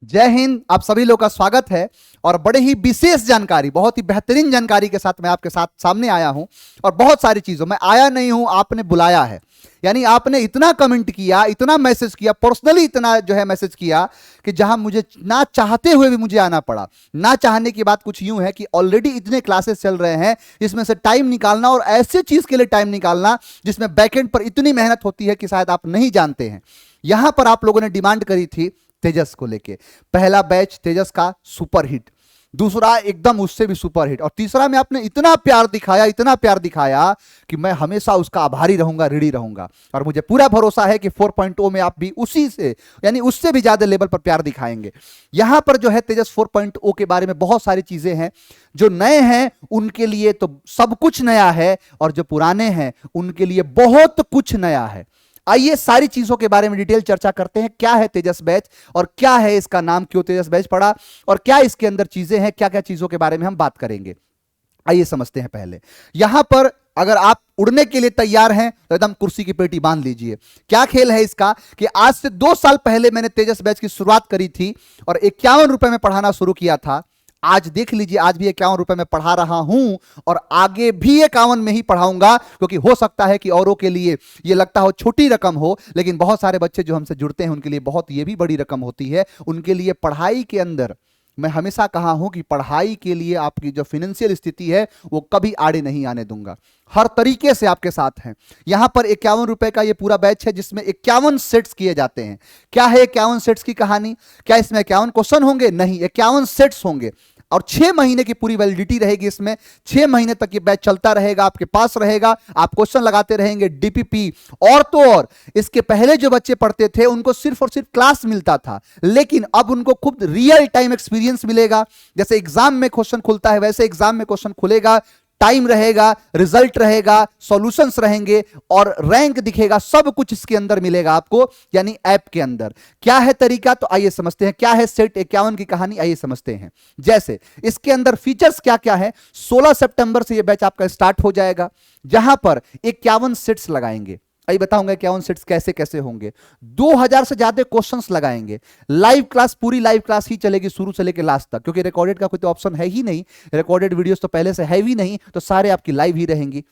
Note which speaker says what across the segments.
Speaker 1: जय हिंद। आप सभी लोग का स्वागत है और बड़े ही विशेष जानकारी, बहुत ही बेहतरीन जानकारी के साथ मैं आपके साथ सामने आया हूं। और बहुत सारी चीजों में आया नहीं हूं, आपने बुलाया है। यानी आपने इतना कमेंट किया, इतना मैसेज किया, पर्सनली इतना जो है मैसेज किया कि जहां मुझे ना चाहते हुए भी मुझे आना पड़ा। ना चाहने की बात कुछ यूं है कि ऑलरेडी इतने क्लासेस चल रहे हैं, इसमें से टाइम निकालना और ऐसे चीज के लिए टाइम निकालना जिसमें बैकएंड पर इतनी मेहनत होती है कि शायद आप नहीं जानते हैं। यहां पर आप लोगों ने डिमांड करी थी तेजस को लेके। पहला बैच तेजस का सुपर हिट, दूसरा एकदम उससे भी सुपर हिट, और तीसरा में आपने इतना प्यार दिखाया, इतना प्यार दिखाया कि मैं हमेशा उसका आभारी रहूंगा, ऋणी रहूंगा। और मुझे पूरा भरोसा है कि 4.0 में आप भी उसी से यानी उससे भी ज्यादा लेवल पर प्यार दिखाएंगे। यहां पर जो है तेजस 4.0 के बारे में बहुत सारी चीजें हैं। जो नए हैं उनके लिए तो सब कुछ नया है, और जो पुराने हैं उनके लिए बहुत कुछ नया है। आइए सारी चीजों के बारे में डिटेल चर्चा करते हैं। क्या है तेजस बैच और क्या है इसका नाम, क्यों तेजस बैच पड़ा, और क्या इसके अंदर चीजें हैं, क्या क्या चीजों के बारे में हम बात करेंगे। आइए समझते हैं। पहले यहां पर अगर आप उड़ने के लिए तैयार हैं तो एकदम कुर्सी की पेटी बांध लीजिए। क्या खेल है इसका कि आज से 2 साल पहले मैंने तेजस बैच की शुरुआत करी थी और 51 रुपए में पढ़ाना शुरू किया था। आज देख लीजिए, आज भी 51 रुपए में पढ़ा रहा हूं और आगे भी 51 में ही पढ़ाऊंगा, क्योंकि हो सकता है कि औरों के लिए ये लगता हो छोटी रकम हो, लेकिन बहुत सारे बच्चे जो हमसे जुड़ते हैं उनके लिए बहुत ये भी बड़ी रकम होती है। उनके लिए पढ़ाई के अंदर मैं हमेशा कहा हूं कि पढ़ाई के लिए आपकी जो फाइनेंशियल स्थिति है वो कभी आड़े नहीं आने दूंगा, हर तरीके से आपके साथ हैं। यहां पर 51 रुपए का ये पूरा बैच है जिसमें 51 सेट्स किए जाते हैं। क्या है 51 सेट्स की कहानी? क्या इसमें 51 क्वेश्चन होंगे? नहीं, 51 सेट्स होंगे और 6 महीने की पूरी वैलिडिटी रहेगी। इसमें 6 महीने तक ये बैच चलता रहेगा, आपके पास रहेगा, आप क्वेश्चन लगाते रहेंगे, डीपीपी। और तो और इसके पहले जो बच्चे पढ़ते थे उनको सिर्फ और सिर्फ क्लास मिलता था, लेकिन अब उनको खुद रियल टाइम एक्सपीरियंस मिलेगा। जैसे एग्जाम में क्वेश्चन खुलता है वैसे एग्जाम में क्वेश्चन खुलेगा, टाइम रहेगा, रिजल्ट रहेगा, सॉल्यूशंस रहेंगे और रैंक दिखेगा। सब कुछ इसके अंदर मिलेगा आपको, यानी ऐप के अंदर। क्या है तरीका? तो आइए समझते हैं। क्या है सेट 51 की कहानी, आइए समझते हैं। जैसे इसके अंदर फीचर्स क्या क्या है। 16 सितंबर से यह बैच आपका स्टार्ट हो जाएगा, जहां पर 51 सेट्स लगाएंगे। अभी बताऊंगा 51 सेट्स कैसे कैसे होंगे। 2000 से ज्यादा क्वेश्चंस लगाएंगे। लाइव क्लास, पूरी लाइव क्लास ही चलेगी शुरू से लेकर लास्ट तक, क्योंकि रिकॉर्डेड का कोई तो ऑप्शन है ही नहीं। रिकॉर्डेड वीडियोस तो पहले से है ही नहीं, तो सारे आपकी लाइव ही रहेंगी।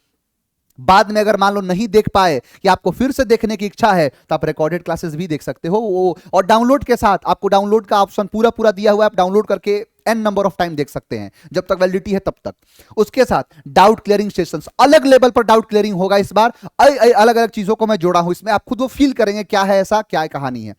Speaker 1: बाद में अगर मान लो नहीं देख पाए कि आपको फिर से देखने की इच्छा है तो आप रिकॉर्डेड क्लासेस भी देख सकते हो। वो और डाउनलोड के साथ आपको डाउनलोड का ऑप्शन पूरा पूरा दिया हुआ है। आप डाउनलोड करके एन नंबर ऑफ टाइम देख सकते हैं, जब तक वैलिडिटी है तब तक। उसके साथ डाउट क्लियरिंग सेशंस, अलग लेवल पर डाउट क्लियरिंग होगा इस बार। अलग अलग चीजों को मैं जोड़ा हूं इसमें, आप खुद वो फील करेंगे क्या है ऐसा, क्या है कहानी है।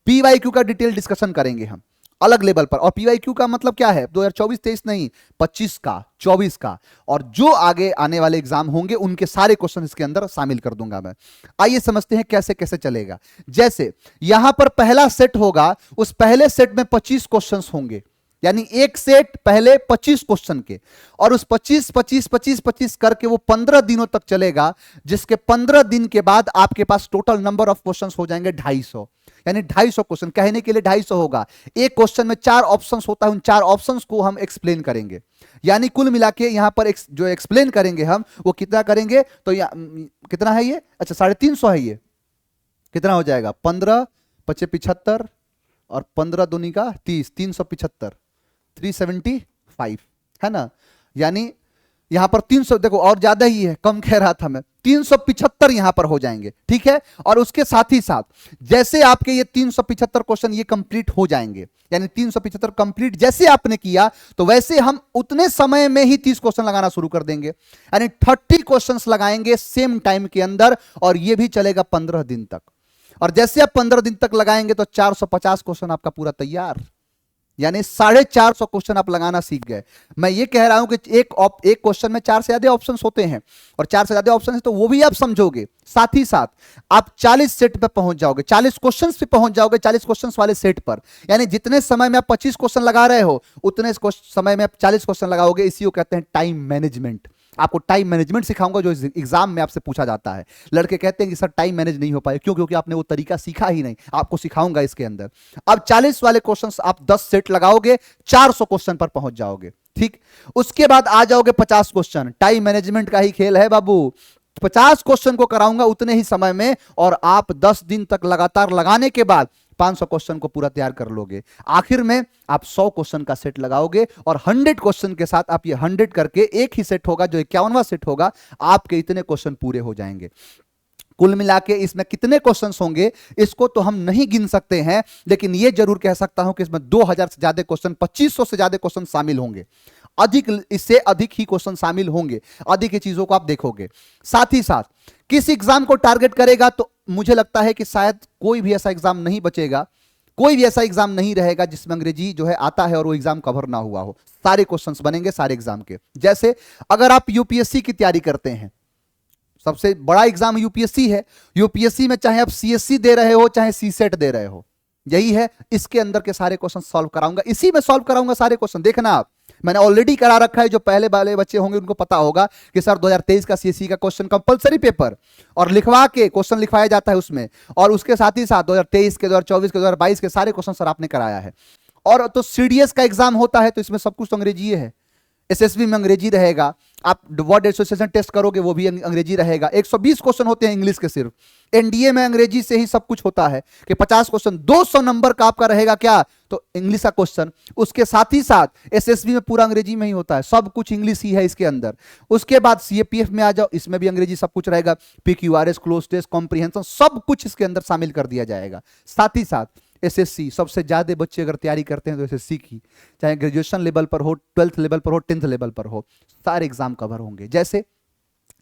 Speaker 1: पीवाईक्यू का डिटेल डिस्कशन करेंगे हम अलग लेवल पर। और पीवाईक्यू का मतलब क्या है? 2024-23 नहीं, 25 का, 24 का, और जो आगे आने वाले एग्जाम होंगे उनके सारे क्वेश्चन इसके अंदर शामिल कर दूंगा मैं। आइए समझते हैं कैसे कैसे चलेगा। जैसे यहां पर पहला सेट होगा, उस पहले सेट में 25 क्वेश्चंस होंगे, यानी एक सेट पहले 25 क्वेश्चन के, और उस 25 25 25 25 करके वो 15 दिनों तक चलेगा, जिसके 15 दिन के बाद आपके पास टोटल नंबर ऑफ क्वेश्चंस हो जाएंगे 250। यानी 250 क्वेश्चन, कहने के लिए 250 होगा। एक क्वेश्चन में 4 ऑप्शंस होता है, उन 4 ऑप्शंस को हम एक्सप्लेन करेंगे। यानी कुल मिला के यहां पर जो एक्सप्लेन करेंगे हम वो कितना करेंगे, तो कितना है ये? अच्छा 350 है ये। कितना हो जाएगा? 15 पचे 75 और 15 दूनी का 30, 375, 375 है ना। यानी यहां पर 300, देखो और ज्यादा ही है, कम कह रहा था मैं, 375 यहां पर हो जाएंगे, ठीक है। और उसके साथ ही साथ जैसे आपके ये 375 क्वेश्चन ये कंप्लीट हो जाएंगे, यानी 375 कंप्लीट जैसे आपने किया, तो वैसे हम उतने समय में ही 30 क्वेश्चन लगाना शुरू कर देंगे। यानी 30 क्वेश्चंस लगाएंगे सेम टाइम के अंदर, और ये भी चलेगा 15 दिन तक। और जैसे आप 15 दिन तक लगाएंगे तो 450 क्वेश्चन आपका पूरा तैयार, यानी 450 क्वेश्चन आप लगाना सीख गए। मैं ये कह रहा हूं कि एक क्वेश्चन में 4 से ज्यादा ऑप्शंस होते हैं, और 4 से ज्यादा ऑप्शन है तो वो भी आप समझोगे। साथ ही साथ आप 40 सेट पे पहुंच जाओगे, 40 क्वेश्चंस पे पहुंच जाओगे, 40 क्वेश्चंस वाले सेट पर। यानी जितने समय में आप 25 क्वेश्चन लगा रहे हो उतने समय में आप 40 क्वेश्चन लगाओगे। इसी को कहते हैं टाइम मैनेजमेंट। आपको टाइम मैनेजमेंट सिखाऊंगा जो एग्जाम में आपसे पूछा जाता है। लड़के कहते हैं कि सर टाइम मैनेज नहीं हो पाए, क्यों? क्योंकि आपने वो तरीका सीखा ही नहीं। आपको सिखाऊंगा इसके अंदर। अब 40 वाले क्वेश्चंस आप 10 सेट लगाओगे, 400 क्वेश्चन पर पहुंच जाओगे, ठीक। उसके बाद आ जाओगे 50 क्वेश्चन। टाइम मैनेजमेंट का ही खेल है बाबू। 50 क्वेश्चन को कराऊंगा उतने ही समय में, और आप 10 दिन तक लगातार लगाने के बाद 500 क्वेश्चन को पूरा तैयार कर लोगे। आखिर में आप 100 क्वेश्चन का सेट लगाओगे और 100 क्वेश्चन के साथ आप ये 100 करके एक ही सेट होगा जो 51वां सेट होगा, आपके इतने क्वेश्चन पूरे हो जाएंगे। कुल मिला के इसमें कितने क्वेश्चंस होंगे इसको तो हम नहीं गिन सकते हैं, लेकिन यह जरूर कह सकता हूं कि इसमें 2000 से ज्यादा क्वेश्चन, 2500 से ज्यादा क्वेश्चन शामिल होंगे। अधिक, इससे अधिक ही क्वेश्चन शामिल होंगे, अधिक ही चीजों को आप देखोगे। साथ ही साथ किस एग्जाम को टारगेट करेगा, तो मुझे लगता है कि शायद कोई भी ऐसा एग्जाम नहीं बचेगा, कोई भी ऐसा एग्जाम नहीं रहेगा जिसमें अंग्रेजी जो है आता है और वो एग्जाम कवर ना हुआ हो। सारे क्वेश्चंस बनेंगे सारे एग्जाम के। जैसे अगर आप यूपीएससी की तैयारी करते हैं, सबसे बड़ा एग्जाम यूपीएससी है, यूपीएससी में चाहे आप सीएससी दे रहे हो चाहे सीसेट दे रहे हो, यही है, इसके अंदर के सारे क्वेश्चन सॉल्व कराऊंगा, इसी में सॉल्व कराऊंगा सारे क्वेश्चन। देखना आप, मैंने ऑलरेडी करा रखा है, जो पहले वाले बच्चे होंगे उनको पता होगा कि सर 2023 का सीएससी का क्वेश्चन कंपलसरी पेपर और लिखवा के क्वेश्चन लिखवाया जाता है उसमें, और उसके साथ ही साथ 2023 के, 2024 के, 2022 के सारे क्वेश्चन सर आपने कराया है। और तो सीडीएस का एग्जाम होता है तो इसमें सब कुछ तो अंग्रेजी है, एसएसबी में अंग्रेजी रहेगा, आप वर्ड एसोसिएशन टेस्ट करोगे वो भी अंग्रेजी रहेगा। 120 क्वेश्चन होते हैं इंग्लिश के सिर्फ, एनडीए में अंग्रेजी से ही सब कुछ होता है कि 50 क्वेश्चन, 200 नंबर का आपका रहेगा क्या, तो इंग्लिश का क्वेश्चन। उसके साथ ही साथ एसएसबी में पूरा अंग्रेजी में ही होता है, सब कुछ इंग्लिश ही है इसके अंदर। उसके बाद सीएपीएफ में आ जाओ, इसमें भी अंग्रेजी सब कुछ रहेगा, पीक्यूआरएस, क्लोज टेस्ट, कॉम्प्रिहेंशन, सब कुछ इसके अंदर शामिल कर दिया जाएगा। साथ ही साथ एसएससी, सबसे ज्यादा बच्चे अगर तैयारी करते हैं तो एसएससी की, चाहे ग्रेजुएशन लेवल पर हो, 12th लेवल पर हो, 10th लेवल पर हो, सारे एग्जाम कवर होंगे। जैसे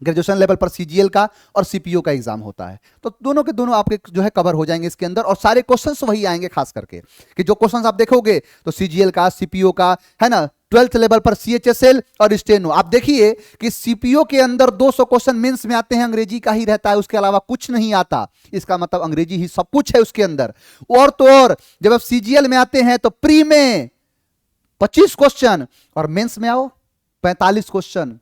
Speaker 1: ग्रेजुएशन लेवल पर सीजीएल का और सीपीओ का एग्जाम होता है, तो दोनों के दोनों आपके जो है कवर हो जाएंगे इसके अंदर, और सारे क्वेश्चंस वही आएंगे, खास करके कि जो क्वेश्चंस आप देखोगे तो सीजीएल का, सीपीओ का, है ना, 12th लेवल पर सीएचएसएल और स्टेनो। आप देखिए कि सीपीओ के अंदर 200 क्वेश्चन मेंस में आते हैं, अंग्रेजी का ही रहता है, उसके अलावा कुछ नहीं आता, इसका मतलब अंग्रेजी ही सब कुछ है उसके अंदर। और तो और जब आप सीजीएल में आते हैं तो प्री में 25 क्वेश्चन और मेंस में आओ 45 क्वेश्चन,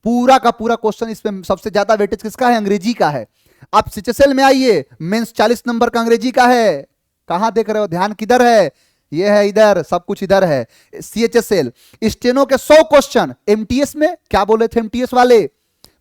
Speaker 1: पूरा का पूरा क्वेश्चन। इसमें सबसे ज्यादा वेटेज किसका है, अंग्रेजी का है। आप सीएचएसएल में आइए, मेंस 40 नंबर का अंग्रेजी का है, कहां देख रहे हो, ध्यान किधर है, ये है इधर, सब कुछ इधर है। सीएचएसएल स्टेनो के 100 क्वेश्चन, एमटीएस में क्या बोले थे एमटीएस वाले,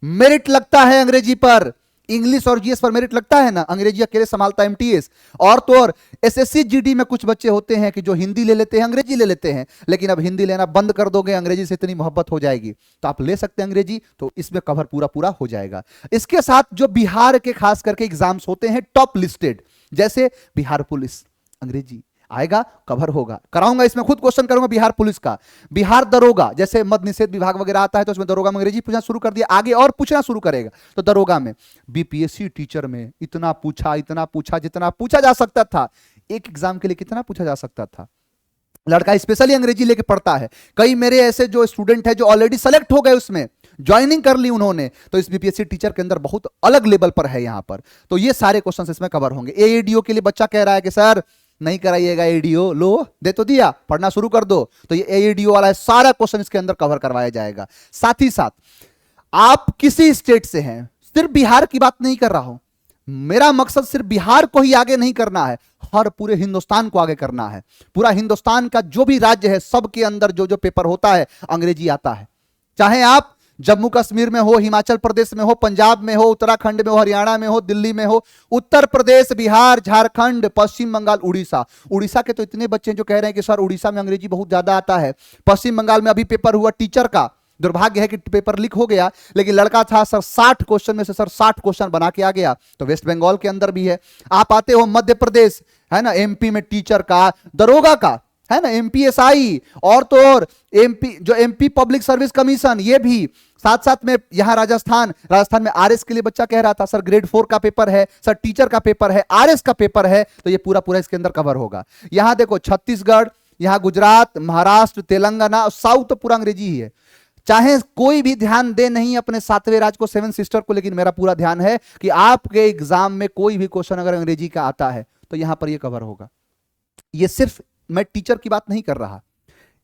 Speaker 1: मेरिट लगता है अंग्रेजी पर, इंग्लिश और जीएस पर मेरिट लगता है ना, अंग्रेजी अकेले संभालता है एमटीएस। और तो और एसएससी जीडी में कुछ बच्चे होते हैं कि जो हिंदी ले लेते हैं, अंग्रेजी ले लेते हैं, लेकिन अब हिंदी लेना बंद कर दोगे, अंग्रेजी से इतनी मोहब्बत हो जाएगी तो आप ले सकते हैं अंग्रेजी, तो इसमें कवर पूरा पूरा हो जाएगा। इसके साथ जो बिहार के खास करके एग्जाम्स होते हैं टॉप लिस्टेड, जैसे बिहार पुलिस, अंग्रेजी आएगा, कवर होगा, कराऊंगा इसमें, खुद क्वेश्चन करूंगा बिहार पुलिस का। बिहार दरोगा, जैसे मद्य निषेध विभाग वगैरह आता है तो उसमें दरोगा में अंग्रेजी पूछना शुरू कर दिया, आगे और पूछना शुरू करेगा तो दरोगा में। बीपीएससी टीचर में इतना पूछा जितना पूछा जा सकता था, एक एग्जाम के लिए कितना पूछा जा सकता था। लड़का स्पेशली अंग्रेजी लेके पढ़ता है, कई मेरे ऐसे जो स्टूडेंट है जो ऑलरेडी सेलेक्ट हो गए, उसमें ज्वाइनिंग कर ली उन्होंने, तो इस बीपीएससी टीचर के अंदर बहुत अलग लेवल पर है यहां पर, तो ये सारे क्वेश्चंस इसमें कवर होंगे। एएडीओ के लिए बच्चा कह रहा है कि सर नहीं कराइएगा एडीओ, लो दे तो दिया, पढ़ना शुरू कर दो, तो ये एडीओ वाला है, सारा क्वेश्चन इसके अंदर कवर करवाया जाएगा। साथ ही साथ आप किसी स्टेट से हैं, सिर्फ बिहार की बात नहीं कर रहा हूं, मेरा मकसद सिर्फ बिहार को ही आगे नहीं करना है, हर पूरे हिंदुस्तान को आगे करना है। पूरा हिंदुस्तान का जो भी राज्य है सबके अंदर जो जो पेपर होता है अंग्रेजी आता है, चाहे आप जम्मू कश्मीर में हो, हिमाचल प्रदेश में हो, पंजाब में हो, उत्तराखंड में हो, हरियाणा में हो, दिल्ली में हो, उत्तर प्रदेश, बिहार, झारखंड, पश्चिम बंगाल, उड़ीसा के तो इतने बच्चे जो कह रहे हैं कि सर उड़ीसा में अंग्रेजी बहुत ज्यादा आता है। पश्चिम बंगाल में अभी पेपर हुआ टीचर का, दुर्भाग्य है कि पेपर लीक हो गया, लेकिन लड़का था सर 60 क्वेश्चन में से सर 60 क्वेश्चन बना के आ गया, तो वेस्ट बंगाल के अंदर भी है। आप आते हो मध्य प्रदेश, है ना, एमपी में टीचर का, दरोगा का, है ना, एमपीएसआई, और तो और एमपी जो एमपी पब्लिक सर्विस कमीशन, ये भी साथ साथ में यहां राजस्थान में आरएस के लिए बच्चा कह रहा था सर ग्रेड 4 का पेपर है, सर टीचर का पेपर है, आरएस का पेपर है, तो ये पूरा पूरा इसके अंदर कवर होगा। यहां देखो छत्तीसगढ़, यहां गुजरात, महाराष्ट्र, तेलंगाना, साउथ तो पूरा अंग्रेजी ही है। चाहे कोई भी ध्यान दे नहीं अपने 7वें राज्य को, 7 सिस्टर को, लेकिन मेरा पूरा ध्यान है कि आपके एग्जाम में कोई भी क्वेश्चन अगर अंग्रेजी का आता है तो यहां पर ये कवर होगा। ये सिर्फ मैं टीचर की बात नहीं कर रहा,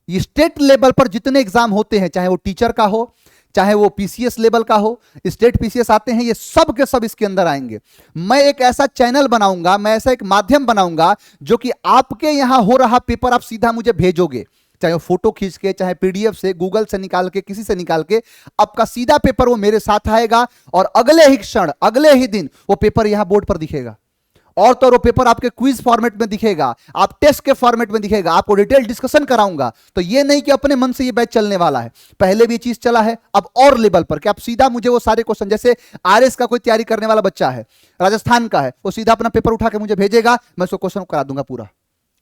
Speaker 1: ये स्टेट लेवल पर जितने एग्जाम होते हैं, चाहे वो टीचर का हो, चाहे वो पीसीएस लेवल का हो, स्टेट पीसीएस आते हैं, ये सब के सब इसके अंदर आएंगे। मैं एक ऐसा चैनल बनाऊंगा, मैं ऐसा एक माध्यम बनाऊंगा जो कि आपके यहां हो रहा पेपर आप सीधा मुझे भेजोगे, चाहे वो फोटो खींच के, चाहे पीडीएफ से, गूगल से निकाल के, किसी से निकाल के, आपका सीधा पेपर वो मेरे साथ आएगा और अगले ही क्षण, अगले ही दिन वो पेपर यहां बोर्ड पर दिखेगा। और तो और वो पेपर आपके क्विज फॉर्मेट में दिखेगा, आप टेस्ट के फॉर्मेट में दिखेगा, आपको डिटेल डिस्कशन कराऊंगा। तो ये नहीं कि अपने मन से ये बैच चलने वाला है, पहले भी ये चीज चला है, अब और लेवल पर कि आप सीधा मुझे वो सारे क्वेश्चन, जैसे आरएस का कोई तैयारी करने वाला बच्चा है, राजस्थान का है, वो सीधा अपना पेपर उठा के मुझे भेजेगा, मैं उसको क्वेश्चन करा दूंगा पूरा।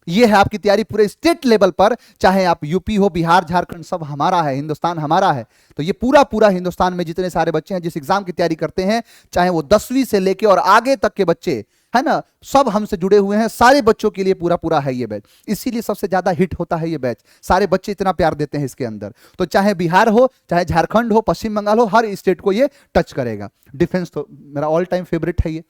Speaker 1: ये है आपकी तैयारी पूरे स्टेट लेवल पर, चाहे आप यूपी हो, बिहार, झारखंड, सब हमारा है, हिंदुस्तान हमारा है। तो ये पूरा पूरा हिंदुस्तान में जितने सारे बच्चे हैं जिस एग्जाम की तैयारी करते हैं, चाहे वो 10वीं से लेके और आगे तक के बच्चे है ना, सब हमसे जुड़े हुए हैं, सारे बच्चों के लिए पूरा पूरा है ये बैच। इसीलिए सबसे ज्यादा हिट होता है ये बैच, सारे बच्चे इतना प्यार देते हैं इसके अंदर। तो चाहे बिहार हो, चाहे झारखंड हो, पश्चिम बंगाल हो, हर स्टेट को ये टच करेगा। डिफेंस तो मेरा ऑल टाइम फेवरेट है ये।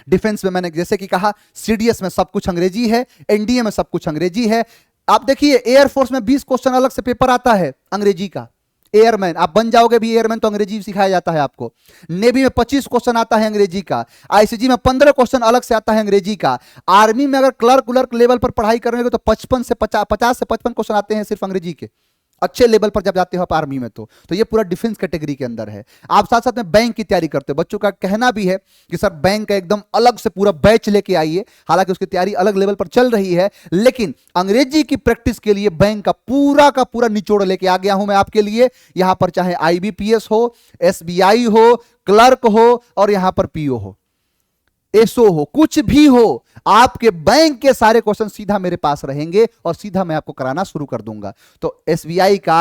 Speaker 1: डिफेंस में मैंने जैसे कि कहा, सीडीएस में सब कुछ अंग्रेजी है, एनडीए में सब कुछ अंग्रेजी है। आप देखिए एयरफोर्स में 20 क्वेश्चन अलग से पेपर आता है अंग्रेजी का, एयरमैन आप बन जाओगे भी एयरमैन तो अंग्रेजी सिखाया जाता है आपको। नेवी में 25 क्वेश्चन आता है अंग्रेजी का, आईसीजी में 15 क्वेश्चन अलग से आता है अंग्रेजी का। आर्मी में अगर क्लर्क लेवल पर पढ़ाई करेंगे तो 50 से 55 क्वेश्चन आते हैं सिर्फ अंग्रेजी के, अच्छे लेवल पर जब जाते हो आप आर्मी में। तो ये पूरा डिफेंस कैटेगरी के अंदर है। आप साथ साथ में बैंक की तैयारी करते हो, बच्चों का कहना भी है कि सर बैंक का एकदम अलग से पूरा बैच लेके आइए, हालांकि उसकी तैयारी अलग लेवल पर चल रही है, लेकिन अंग्रेजी की प्रैक्टिस के लिए बैंक का पूरा निचोड़ लेके आ गया हूं मैं आपके लिए। यहां पर चाहे आईबीपीएस हो, एसबीआई हो, क्लर्क हो और यहां पर पीओ हो, एसओ हो, कुछ भी हो, आपके बैंक के सारे क्वेश्चन सीधा मेरे पास रहेंगे और सीधा मैं आपको कराना शुरू कर दूंगा। तो एसबीआई का,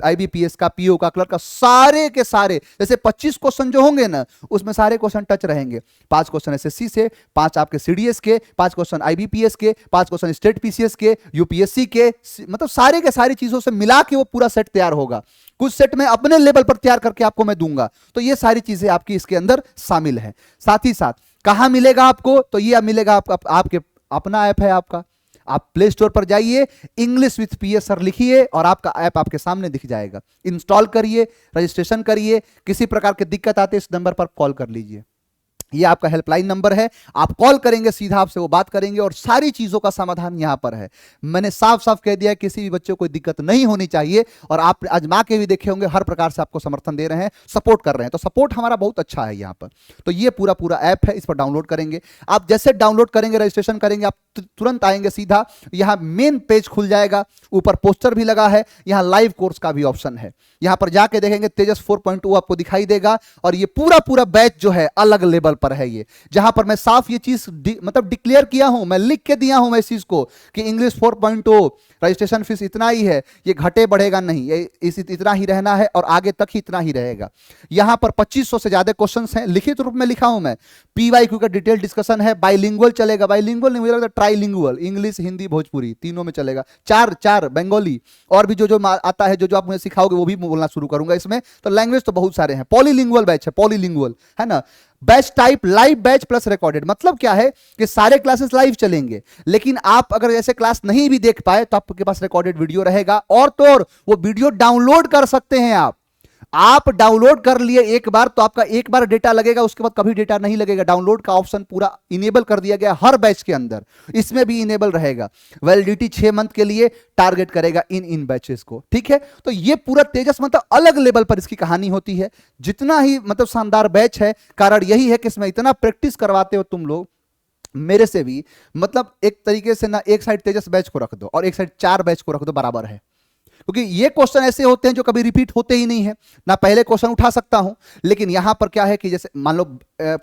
Speaker 1: आईबीपीएस का, पीओ का, क्लर्क का, सारे के सारे जैसे 25 क्वेश्चन जो होंगे ना, उसमें सारे क्वेश्चन टच रहेंगे। 5 क्वेश्चन एसएससी से, 5 आपके सीडीएस के, 5 क्वेश्चन आईबीपीएस के, 5 क्वेश्चन स्टेट पीसीएस के, यूपीएससी के, मतलब सारे के सारी चीजों से मिला के वो पूरा सेट तैयार होगा। कुछ सेट में अपने लेवल पर तैयार करके आपको मैं दूंगा। तो ये सारी चीजें आपकी इसके अंदर शामिल है। साथ ही साथ कहां मिलेगा आपको, तो ये मिलेगा आपके अपना ऐप है आपका, आप प्ले स्टोर पर जाइए, इंग्लिश विथ पीएस सर लिखिए और आपका ऐप आपके सामने दिख जाएगा। इंस्टॉल करिए, रजिस्ट्रेशन करिए, किसी प्रकार की दिक्कत आती है इस नंबर पर कॉल कर लीजिए, ये आपका हेल्पलाइन नंबर है। आप कॉल करेंगे, सीधा आपसे वो बात करेंगे और सारी चीजों का समाधान यहां पर है। मैंने साफ साफ कह दिया किसी भी बच्चे को कोई दिक्कत नहीं होनी चाहिए, और आप आजमा के भी देखे होंगे, हर प्रकार से आपको समर्थन दे रहे हैं, सपोर्ट कर रहे हैं। तो सपोर्ट हमारा बहुत अच्छा है यहां पर। तो ये पूरा पूरा ऐप है, इस पर डाउनलोड करेंगे। आप जैसे डाउनलोड करेंगे, रजिस्ट्रेशन करेंगे, आप तुरंत आएंगे सीधा, यहां मेन पेज खुल जाएगा, ऊपर पोस्टर भी लगा है, यहां लाइव कोर्स का भी ऑप्शन है। यहां पर जाके देखेंगे तेजस 4.0 आपको दिखाई देगा, और ये पूरा पूरा बैच जो है अलग लेवल पर है ये, जहां पर मैं साफ ये चीज मतलब डिक्लेयर किया हूं, मैं लिख के दिया हूं मैं इस चीज को कि इंग्लिश 4.0 रजिस्ट्रेशन फीस इतना ही है, ये घटे बढ़ेगा नहीं, ये इतना ही रहना है और आगे तक ही इतना ही रहेगा। यहां पर 2500 से ज्यादा क्वेश्चंस हैं, लिखित रूप में लिखा हूं मैं। पीवाईक्यू का डिटेल डिस्कशन है, बाइलिंगुअल चलेगा, बाइलिंगुअल नहीं मुझे लगता ट्राइलिंगुअल, इंग्लिश हिंदी भोजपुरी तीनों में चलेगा, चार बंगाली, और भी जो आता है, जो आप मुझे सिखाओगे वो भी बोलना शुरू करूंगा इसमें। तो लैंग्वेज तो बहुत सारे हैं। पॉलीलिंगुअल बैच है, पॉलीलिंगुअल है ना। Batch type live batch plus recorded, मतलब क्या है कि सारे क्लासेस लाइव चलेंगे, लेकिन आप अगर ऐसे क्लास नहीं भी देख पाए तो आपके पास रिकॉर्डेड वीडियो रहेगा, और तो और वो वीडियो डाउनलोड कर सकते हैं आप डाउनलोड कर लिए एक बार तो आपका एक बार डेटा लगेगा, उसके बाद कभी डेटा नहीं लगेगा। डाउनलोड का ऑप्शन पूरा इनेबल कर दिया गया हर बैच के अंदर, इसमें भी इनेबल रहेगा। वैलिडिटी 6 मंथ के लिए टारगेट करेगा इन बैचेस को, ठीक है। तो ये पूरा तेजस मतलब अलग लेवल पर इसकी कहानी होती है। जितना ही मतलब शानदार बैच है, कारण यही है कि इसमें इतना प्रैक्टिस करवाते हो तुम लोग मेरे से भी, मतलब एक तरीके से ना एक साइड तेजस बैच को रख दो और एक साइड 4 बैच को रख दो, बराबर है। क्योंकि ये क्वेश्चन ऐसे होते हैं जो कभी रिपीट होते ही नहीं है ना, पहले क्वेश्चन उठा सकता हूं, लेकिन यहां पर क्या है कि जैसे मान लो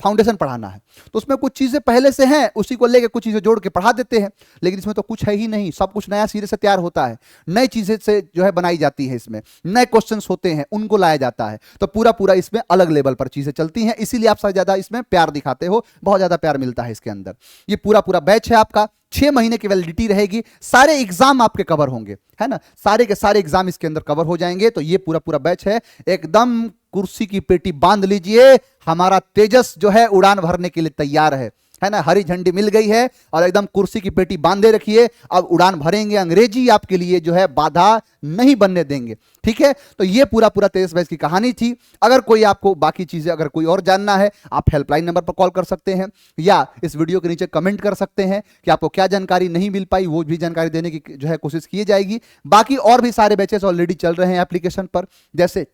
Speaker 1: फाउंडेशन पढ़ाना है तो उसमें कुछ चीजें पहले से हैं, उसी को लेके कुछ चीजें जोड़ के पढ़ा देते हैं, लेकिन इसमें तो कुछ है ही नहीं, सब कुछ नया सिरे से तैयार होता है, नई चीजें से जो है बनाई जाती है, इसमें नए क्वेश्चंस होते हैं, उनको लाया जाता है। तो पूरा पूरा इसमें अलग लेवल पर चीजें चलती हैं, इसीलिए आप सबसे ज्यादा इसमें प्यार दिखाते हो, बहुत ज्यादा प्यार मिलता है इसके अंदर। ये पूरा पूरा बैच है आपका, 6 महीने की वैलिडिटी रहेगी, सारे एग्जाम आपके कवर होंगे, है ना, सारे के सारे एग्जाम इसके अंदर कवर हो जाएंगे। तो ये पूरा पूरा बैच है, एकदम कुर्सी की पेटी बांध लीजिए, हमारा तेजस जो है उड़ान भरने के लिए तैयार है ना। हरी झंडी मिल गई है और एकदम कुर्सी की पेटी बांधे रखिए, अब उड़ान भरेंगे। अंग्रेजी आपके लिए जो है बाधा नहीं बनने देंगे, ठीक है। तो ये पूरा पूरा तेजस बैच की कहानी थी। अगर कोई आपको बाकी चीजें अगर कोई और जानना है, आप हेल्पलाइन नंबर पर कॉल कर सकते हैं या इस वीडियो के नीचे कमेंट कर सकते हैं कि आपको क्या जानकारी नहीं मिल पाई, वो भी जानकारी देने की जो है कोशिश की जाएगी। बाकी और भी सारे बैचेस ऑलरेडी चल रहे हैं एप्लीकेशन पर, जैसे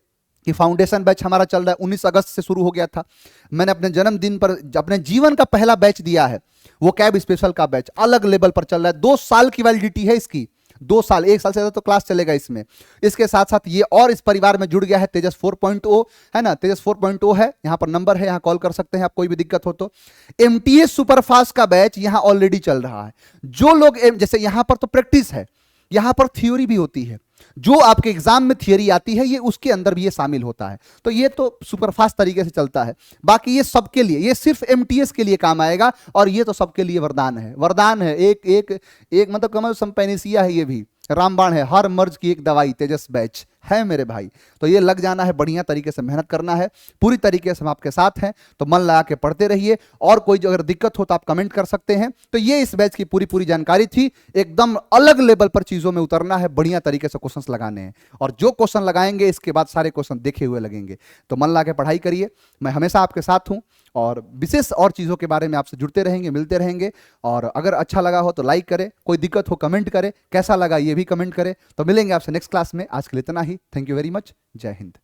Speaker 1: कि फाउंडेशन बैच हमारा चल रहा है, 19 अगस्त से शुरू हो गया था। मैंने अपने जन्मदिन पर अपने जीवन का पहला बैच दिया है, वो कैब स्पेशल का बैच अलग लेवल पर चल रहा है, 2 साल की वैलिडिटी है इसकी, 2 साल, 1 साल से ज्यादा तो क्लास चलेगा इसमें। इसके साथ साथ ये और इस परिवार में जुड़ गया है तेजस 4.0, है ना, तेजस 4.0 है, यहां पर नंबर है, यहां कॉल कर सकते हैं आप, कोई भी दिक्कत हो तो। एमटीएस सुपरफास्ट का बैच यहां ऑलरेडी चल रहा है। जो लोग जैसे यहां पर तो प्रैक्टिस है, यहां पर थ्योरी भी होती है, जो आपके एग्जाम में थियरी आती है ये उसके अंदर भी ये शामिल होता है, तो ये तो सुपरफास्ट तरीके से चलता है। बाकी ये सबके लिए, ये सिर्फ एमटीएस के लिए काम आएगा, और ये तो सबके लिए वरदान है, वरदान है, एक एक एक मतलब कमल संपैनिसिया है, ये भी रामबाण है, हर मर्ज की एक दवाई तेजस बैच है मेरे भाई। तो ये लग जाना है, बढ़िया तरीके से मेहनत करना है, पूरी तरीके से हम आपके साथ हैं, तो मन लगा के पढ़ते रहिए। और कोई जो अगर दिक्कत हो तो आप कमेंट कर सकते हैं। तो ये इस बैच की पूरी पूरी जानकारी थी, एकदम अलग लेवल पर चीजों में उतरना है, बढ़िया तरीके से क्वेश्चंस लगाने हैं, और जो क्वेश्चन लगाएंगे इसके बाद सारे क्वेश्चन देखे हुए लगेंगे। तो मन लगा के पढ़ाई करिए, मैं हमेशा आपके साथ हूं, और विशेष और चीज़ों के बारे में आपसे जुड़ते रहेंगे, मिलते रहेंगे। और अगर अच्छा लगा हो तो लाइक करें, कोई दिक्कत हो कमेंट करें, कैसा लगा ये भी कमेंट करें। तो मिलेंगे आपसे नेक्स्ट क्लास में, आज के लिए इतना ही। थैंक यू वेरी मच, जय हिंद।